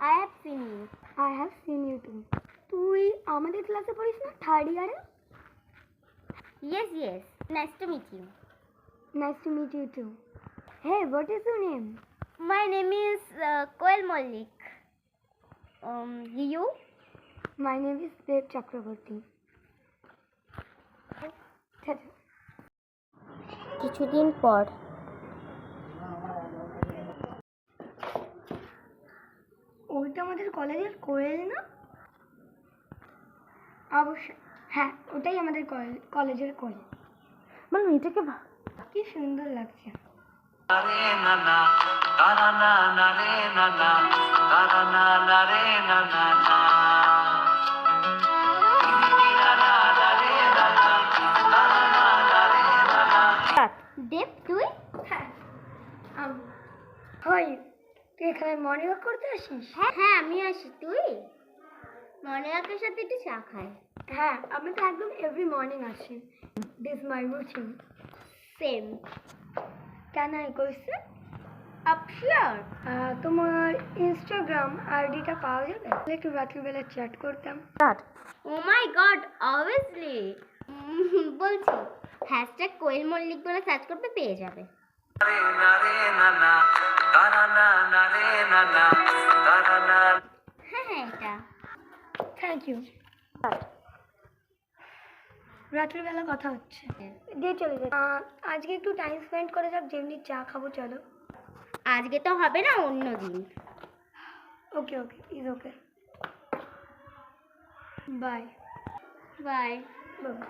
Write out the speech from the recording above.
I have seen you. I have seen you too. তুই আমাদের ক্লাসে পড়িস না, থার্ড ইয়ারে? Yes, yes. Nice to meet you. Nice to meet you too. Hey, what is your name? My name is Koel Mollik. You? My name is Dev Chakraborty. কিছুদিন পর ওইটা আমাদের কলেজের কোয়েল না? অবশ্যই, হ্যাঁ, ওটাই আমাদের কলেজের কোয়েল। মানে এটাকে কি সুন্দর লাগছে। দেব, তুই? হ্যাঁ, হয় তুই এখানে মর্নিং ওয়াক করতে আসিস? হ্যাঁ, আমি আসি। তুই? মর্নিং ওয়াকের সাথে একটু চা খাই। হ্যাঁ, আমি তো একদম এভরি মর্নিং আসি। This my routine. Same. Can I question? আপ শিওর। তোমার ইনস্টাগ্রাম আইডিটা পাওয়া যাবে? একটু রাত্রিবেলা চ্যাট করতাম। Oh my god, obviously. বলছি, হ্যাশট্যাগ কোয়েল মল্লিক বলে সার্চ করতে পেয়ে যাবে। হ্যাঁ, এটা। Thank you. রাত্রিবেলা কথা হচ্ছে, দিয়ে চলে যাবে। আজকে একটু টাইম স্পেন্ড করে যাক, যেমনি চা খাবো। চলো। আজকে তো হবে না, অন্য দিন। Okay okay, is okay. Bye bye. By.